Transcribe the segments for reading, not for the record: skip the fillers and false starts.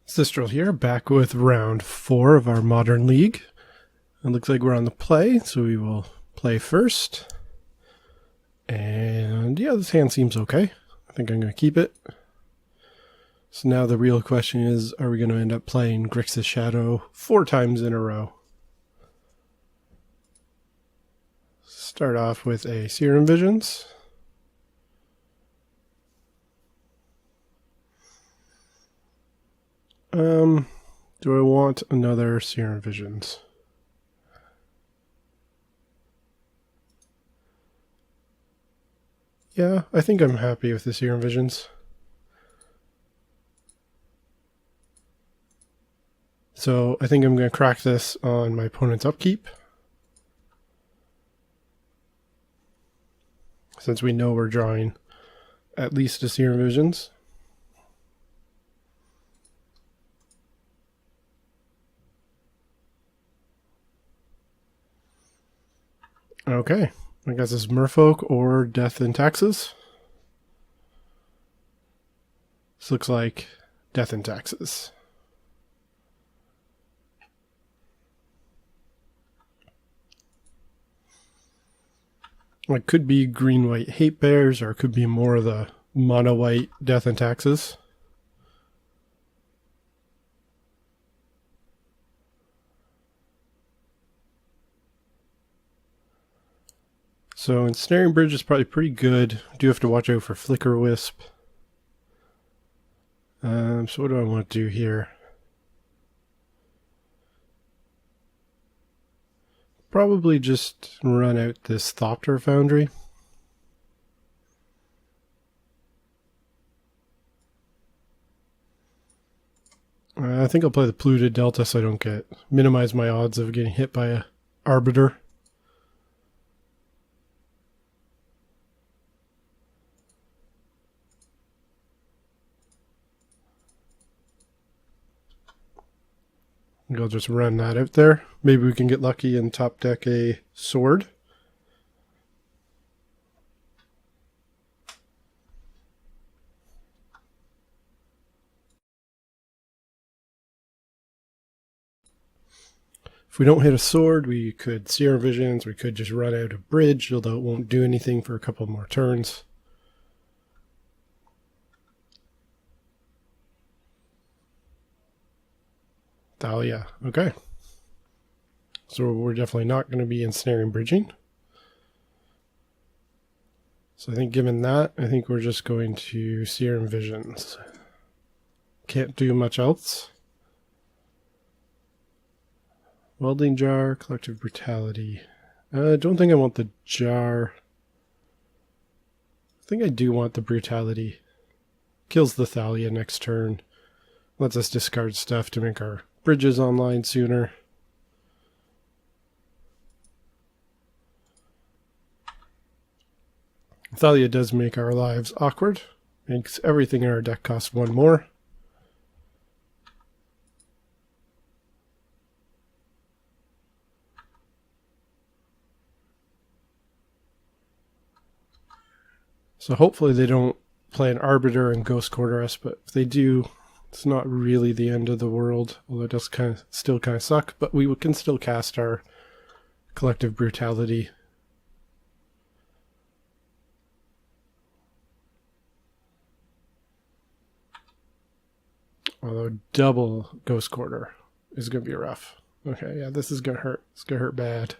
Sistrel here, back with round 4 of our Modern League. It looks like we're on the play, so we will play first. And yeah, this hand seems okay. I think I'm going to keep it. So now the real question is, are we going to end up playing Grixis Shadow 4 times in a row? Start off with a Serum Visions. Do I want another Serum Visions? Yeah, I think I'm happy with the Serum Visions. So I think I'm going to crack this on my opponent's upkeep. Since we know we're drawing at least a Serum Visions. Okay, I guess it's Merfolk or Death and Taxes. This looks like Death and Taxes. It could be green-white Hate Bears, or it could be more of the mono-white Death and Taxes. So Ensnaring Bridge is probably pretty good. Do have to watch out for Flicker Wisp. So what do I want to do here? Probably just run out this Thopter Foundry. I think I'll play the Polluted Delta so I don't minimize my odds of getting hit by a Arbiter. I'll just run that out there. Maybe we can get lucky and top deck a sword. If we don't hit a sword, we could Serum Visions, we could just run out a bridge, although it won't do anything for a couple more turns. Thalia, okay. So we're definitely not going to be Ensnaring Bridging. So I think given that, I think we're just going to Serum Visions. Can't do much else. Welding Jar, Collective Brutality. I don't think I want the jar. I think I do want the Brutality. Kills the Thalia next turn. Lets us discard stuff to make our bridges online sooner. Thalia does make our lives awkward. Makes everything in our deck cost 1 more. So hopefully they don't play an Arbiter and Ghost Quarter us, but if they do, it's not really the end of the world, although it does still kind of suck, but we can still cast our Collective Brutality. Although double Ghost Quarter is going to be rough. Okay, yeah, this is going to hurt. It's going to hurt bad.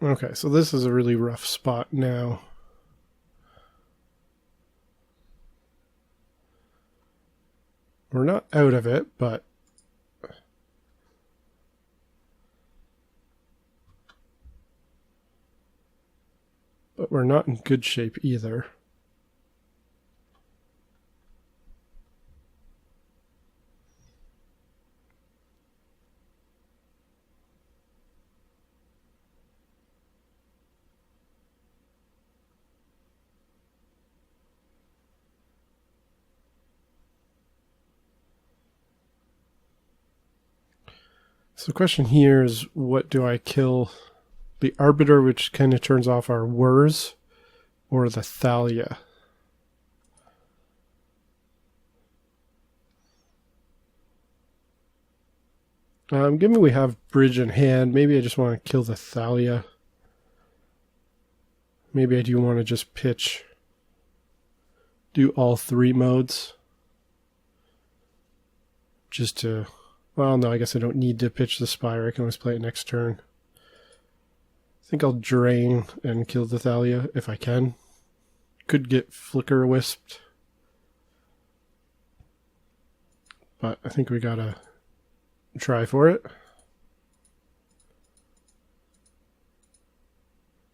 Okay, so this is a really rough spot now. We're not out of it, but we're not in good shape either. So the question here is, what do I kill? The Arbiter, which kind of turns off our whirs, or the Thalia? Given we have bridge in hand, maybe I just want to kill the Thalia. Maybe I do want to just pitch, do all 3 modes. Just to, well, no, I guess I don't need to pitch the Spire. I can always play it next turn. I think I'll drain and kill the Thalia if I can. Could get Flicker Wisped. But I think we gotta try for it.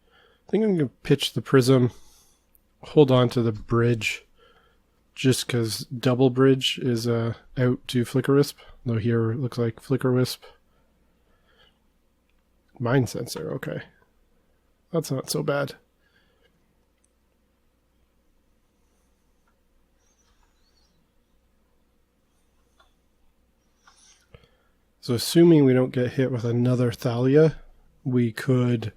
I think I'm going to pitch the Prism, hold on to the bridge, just because double bridge is out to Flicker Wisp, though here it looks like Flicker Wisp. Mind Sensor, okay. That's not so bad. So assuming we don't get hit with another Thalia, we could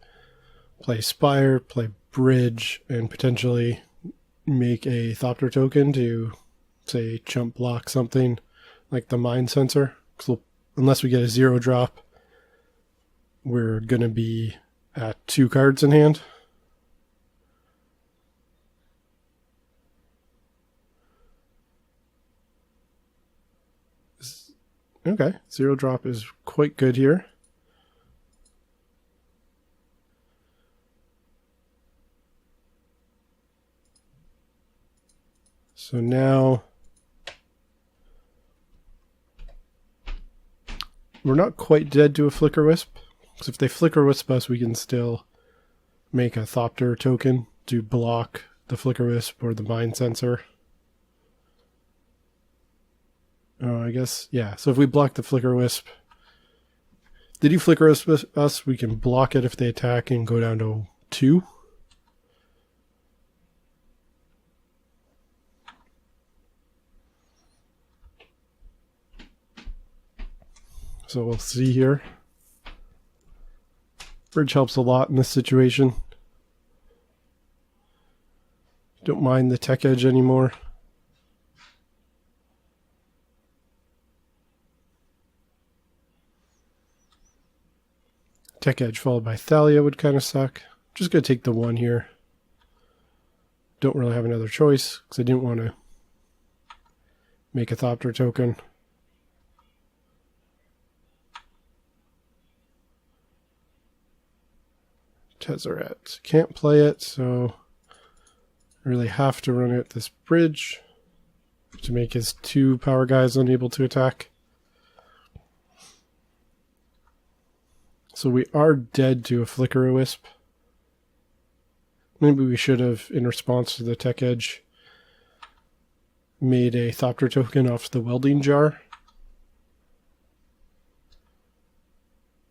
play Spire, play Bridge, and potentially make a Thopter token to, say, chump block something like the Mind Sensor. So unless we get a 0 drop, we're going to be at 2 cards in hand. Okay, 0 drop is quite good here. So now we're not quite dead to a Flicker Wisp, because if they Flicker Wisp us, we can still make a Thopter token to block the Flicker Wisp or the Mind Sensor. Oh, I guess, yeah. So if we block the Flicker Wisp, did you Flicker Wisp us? We can block it if they attack and go down to 2. So we'll see here. Bridge helps a lot in this situation. Don't mind the Tech Edge anymore. Tech Edge followed by Thalia would kind of suck. Just going to take the 1 here. Don't really have another choice because I didn't want to make a Thopter token. Tezzerator. Can't play it, so I really have to run out this bridge to make his 2 power guys unable to attack. So we are dead to a Flicker Wisp. Maybe we should have, in response to the Tech Edge, made a Thopter token off the Welding Jar.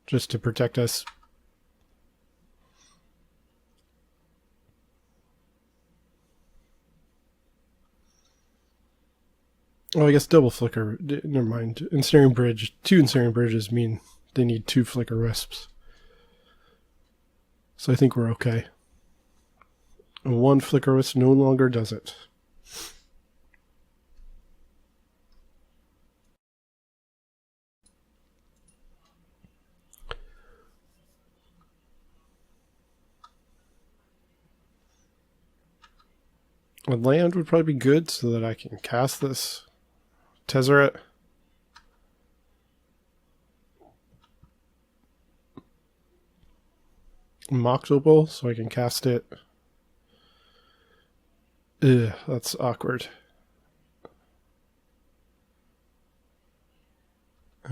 Just to protect us. Oh, I guess double Flicker. Never mind. Ensnaring Bridge. 2 Ensnaring Bridges mean they need 2 Flicker Wisps. So I think we're okay. 1 Flicker Wisp no longer does it. A land would probably be good so that I can cast this Tezzerator. Mox Opal so I can cast it. Ugh, that's awkward.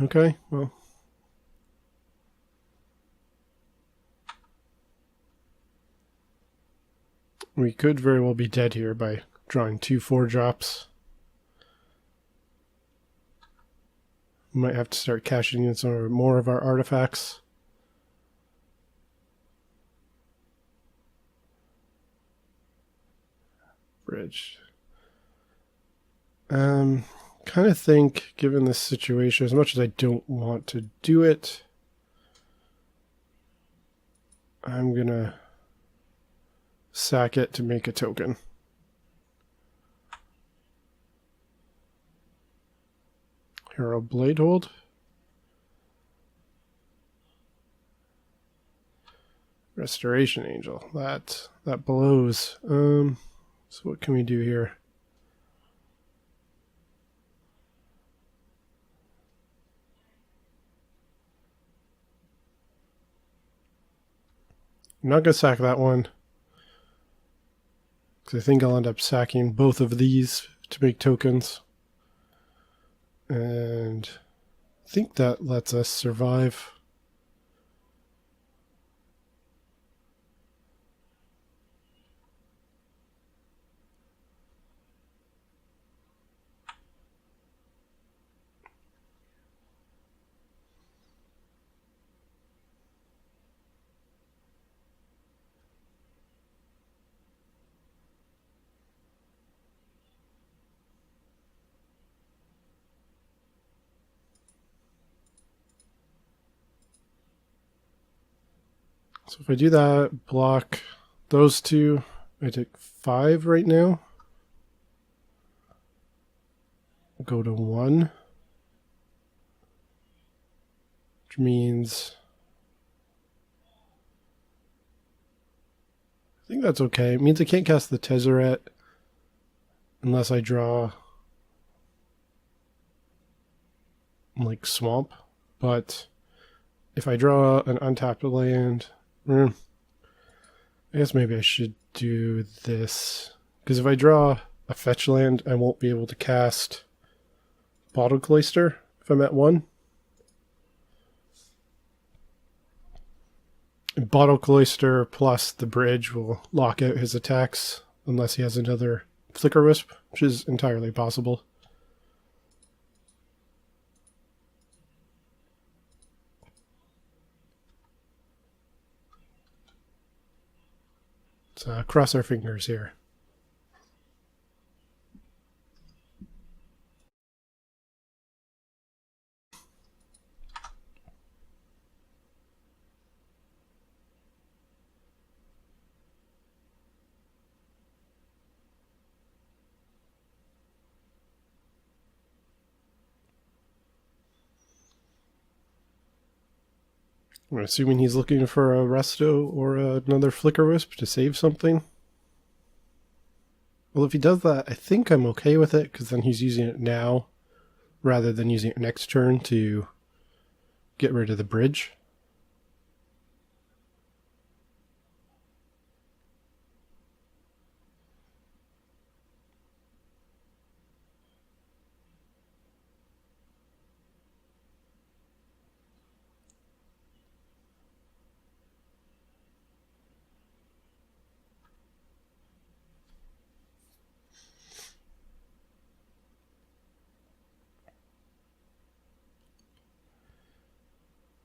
Okay, well. We could very well be dead here by drawing 2 4-drops. We might have to start cashing in some more of our artifacts. Bridge. Kind of think, given this situation, as much as I don't want to do it, I'm gonna sack it to make a token. Hero Bladehold. Restoration Angel. That blows. So what can we do here? I'm not gonna sack that one, because I think I'll end up sacking both of these to make tokens. And I think that lets us survive. So if I do that, block those two, I take 5 right now. Go to 1. Which means I think that's okay. It means I can't cast the Tezzerator unless I draw like Swamp. But if I draw an untapped land, I guess maybe I should do this. Because if I draw a fetch land, I won't be able to cast Bottle Cloister if I'm at 1. And Bottle Cloister plus the bridge will lock out his attacks unless he has another Flicker Wisp, which is entirely possible. So cross our fingers here. I'm assuming he's looking for a Resto or another Flicker Wisp to save something. Well, if he does that, I think I'm okay with it, because then he's using it now rather than using it next turn to get rid of the bridge.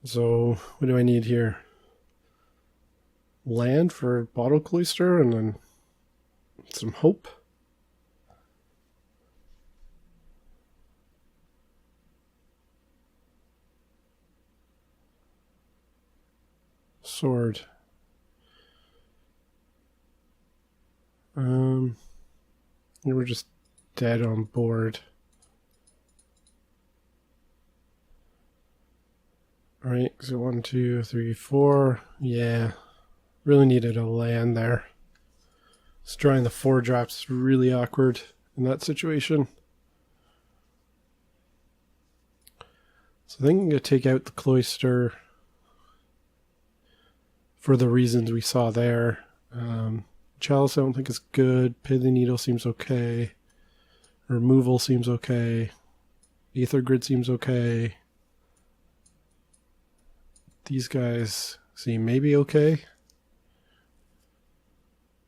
So, what do I need here? Land for Bottle Cloister and then some hope. Sword. We're just dead on board. Alright, so 1, 2, 3, 4. Yeah, really needed a land there. Just drawing the 4 drops really awkward in that situation. So I think I'm going to take out the Cloister for the reasons we saw there. Chalice I don't think is good. Pithing Needle seems okay. Removal seems okay. Aether Grid seems okay. These guys seem maybe okay.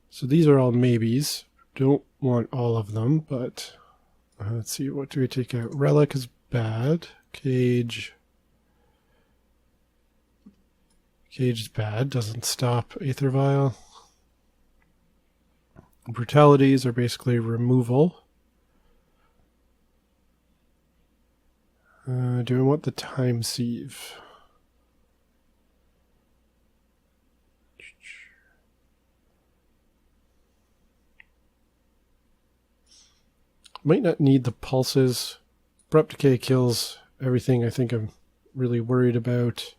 So these are all maybes. Don't want all of them, but let's see, what do we take out? Relic is bad. Cage. Cage is bad. Doesn't stop Aether Vial. Brutalities are basically removal. Do I want the Time Sieve? Might not need the pulses. Abrupt Decay kills everything I think I'm really worried about.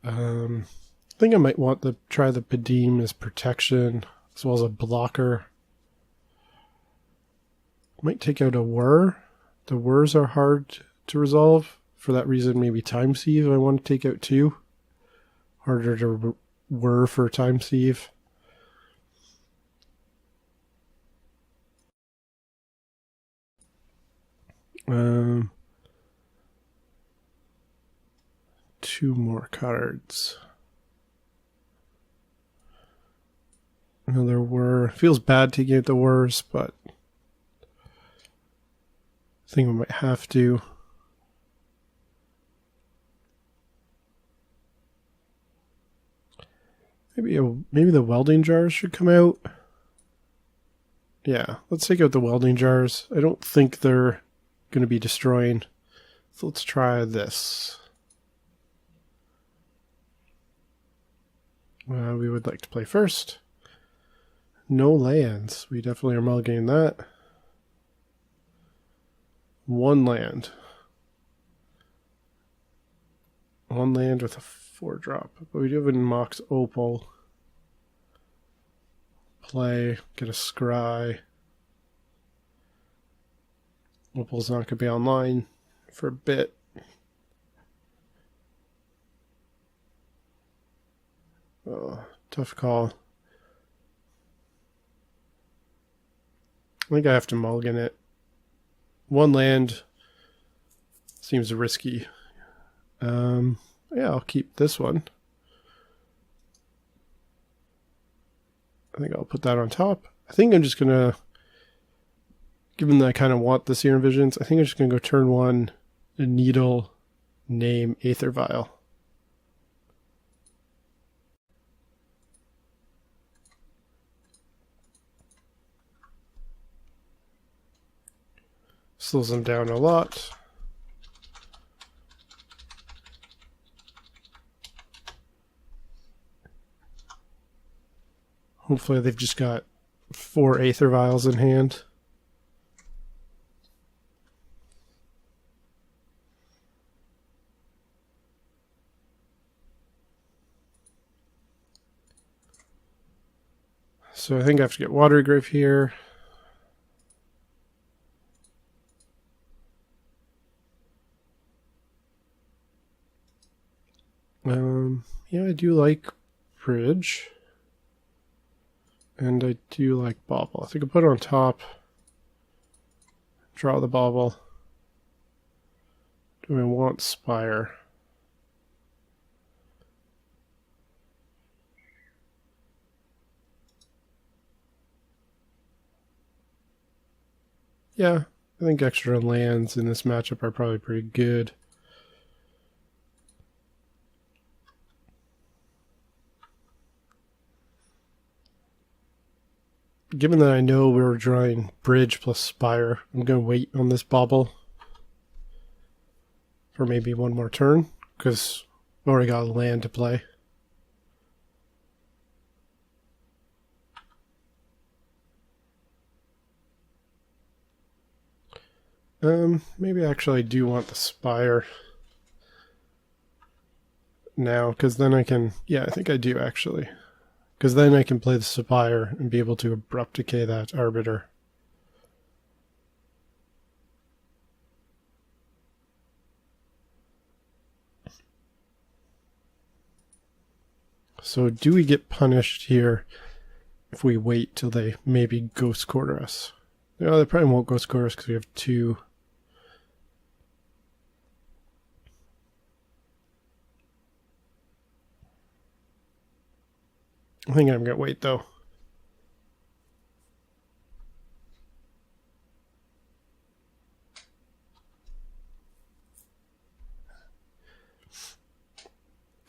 I think I might want to try the Padim as protection, as well as a blocker. Might take out a Whir. The Whirs are hard to resolve. For that reason, maybe Time Sieve I want to take out too. Harder to Whir for Time Sieve. Two more cards. Another Whir. Feels bad taking out the Whirs, but I think we might have to. Maybe the welding jars should come out. Yeah, let's take out the welding jars. I don't think they're going to be destroying. So let's try this. We would like to play first. No lands. We definitely are mulliganing that. One land. One land with a 4-drop. But we do have a Mox Opal. Play. Get a Scry. Opal's not going to be online for a bit. Oh, tough call. I think I have to mulligan it. One land seems risky. Yeah, I'll keep this one. I think I'll put that on top. I think I'm just going to, given that I kind of want the Serum Visions, I think I'm just going to go turn 1, a Needle, name Aether Vial. Slows them down a lot. Hopefully they've just got 4 Aether Vials in hand. So I think I have to get Watery Grave here. Yeah, I do like Bridge. And I do like Bauble. I think I'll put it on top. Draw the Bauble. Do I want Spire? Yeah, I think extra lands in this matchup are probably pretty good. Given that I know we were drawing Bridge plus Spire, I'm going to wait on this Bauble for maybe one more turn, because I've already got a land to play. Maybe actually I do want the Spire now, because then I can, yeah, I think I do actually. Because then I can play the Spire and be able to Abrupt Decay that Arbiter. So do we get punished here if we wait till they maybe Ghost Quarter us? No, they probably won't Ghost Quarter us because we have 2. I think I'm going to wait though.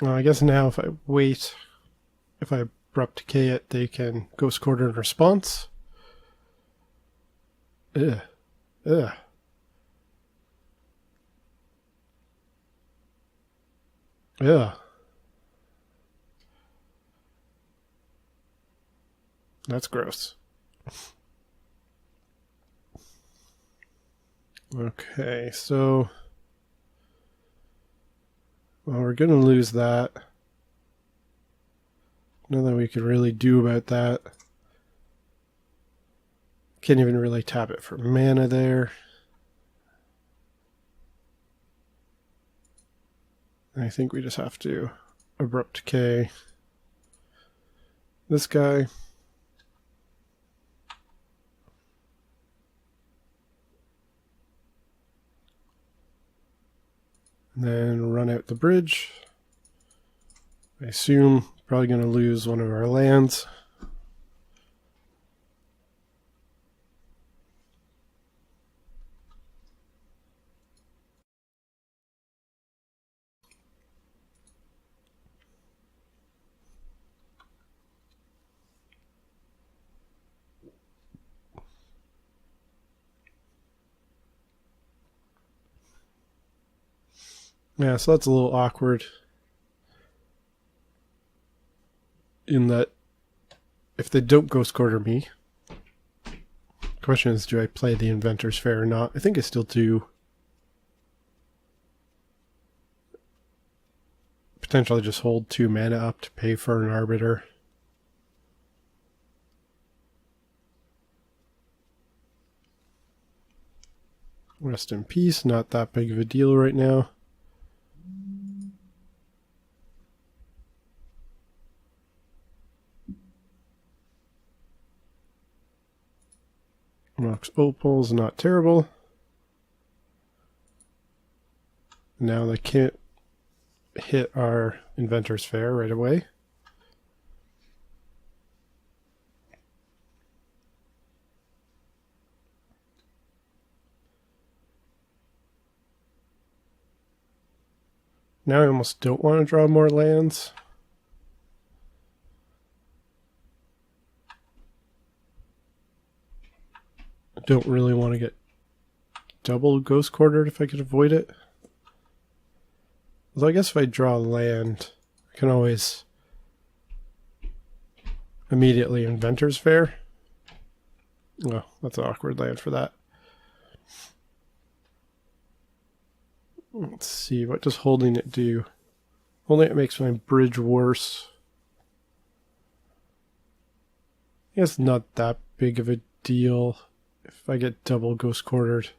I guess now if I wait, if I Abrupt Decay it, they can Ghost Quarter in response. Ugh. Ugh. Ugh. That's gross. Okay, so well, we're going to lose that. Nothing we can really do about that. Can't even really tap it for mana there. I think we just have to Abrupt Decay this guy. And then run out the bridge. I assume probably going to lose one of our lands. Yeah, so that's a little awkward in that if they don't Ghost Quarter me, the question is, do I play the Inventor's Fair or not? I think I still do. Potentially just hold 2 mana up to pay for an Arbiter. Rest in peace, not that big of a deal right now. Mox Opal's not terrible. Now they can't hit our Inventor's Fair right away. Now I almost don't want to draw more lands. I don't really want to get double Ghost Quartered if I could avoid it. Although I guess if I draw land, I can always immediately Inventor's Fair. Oh, that's an awkward land for that. Let's see, what does holding it do? Holding it makes my bridge worse. I guess not that big of a deal if I get double Ghost Quartered.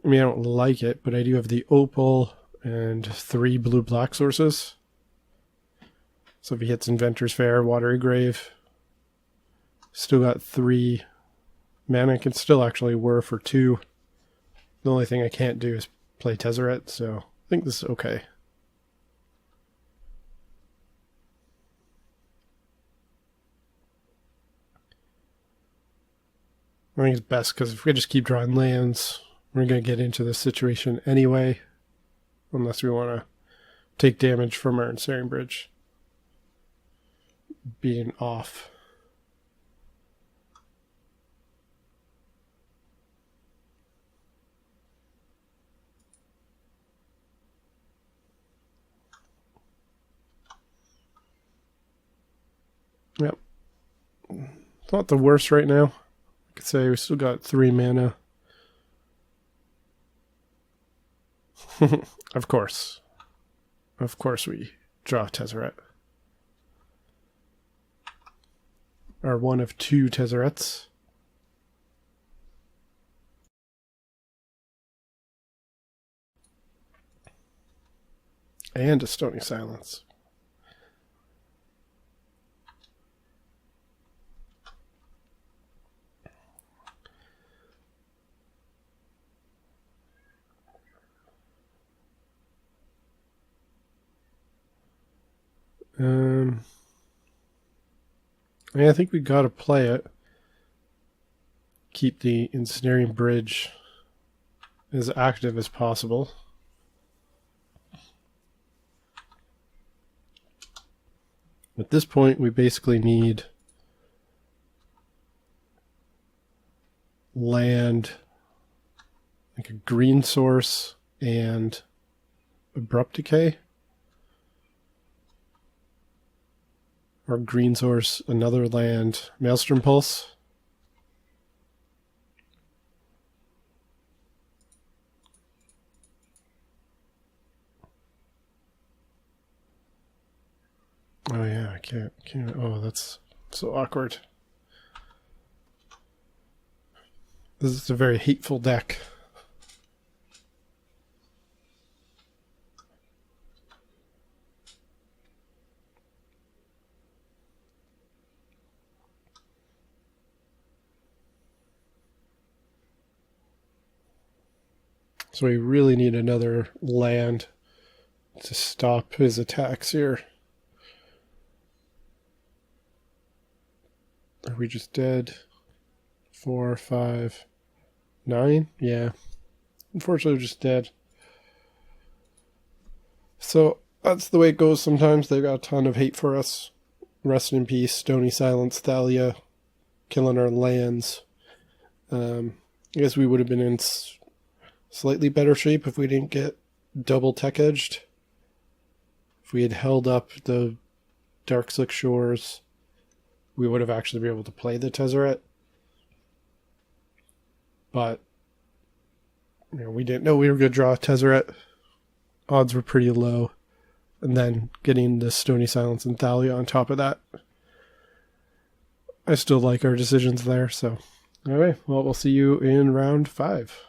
I mean, I don't like it, but I do have the Opal and 3 blue-black sources. So if he hits Inventor's Fair, Watery Grave, still got 3 mana. Can still actually whir for 2. The only thing I can't do is play Tezzerator, so I think this is okay. I think it's best because if we just keep drawing lands, we're going to get into this situation anyway, unless we want to take damage from our Ensnaring Bridge being off. Yep. It's not the worst right now. I could say we still got 3 mana. Of course. Of course we draw Tezzerator. Or one of 2 Tezzerets. And a Stony Silence. Yeah, I think we got to play it. Keep the Ensnaring Bridge as active as possible. At this point, we basically need land, like a green source and Abrupt Decay. Or green source, another land, Maelstrom Pulse. Oh yeah, I can't. Oh, that's so awkward. This is a very hateful deck. So we really need another land to stop his attacks here. Are we just dead? 4, 5, 9? Yeah. Unfortunately, we're just dead. So that's the way it goes sometimes. They've got a ton of hate for us. Rest in peace, Stony Silence, Thalia, killing our lands. I guess we would have been in slightly better shape if we didn't get double tech edged. If we had held up the Dark Slick Shores, we would have actually been able to play the Tezzerator. But we didn't know we were going to draw a Tezzerator. Odds were pretty low. And then getting the Stony Silence and Thalia on top of that. I still like our decisions there. So, anyway, well, we'll see you in round 5.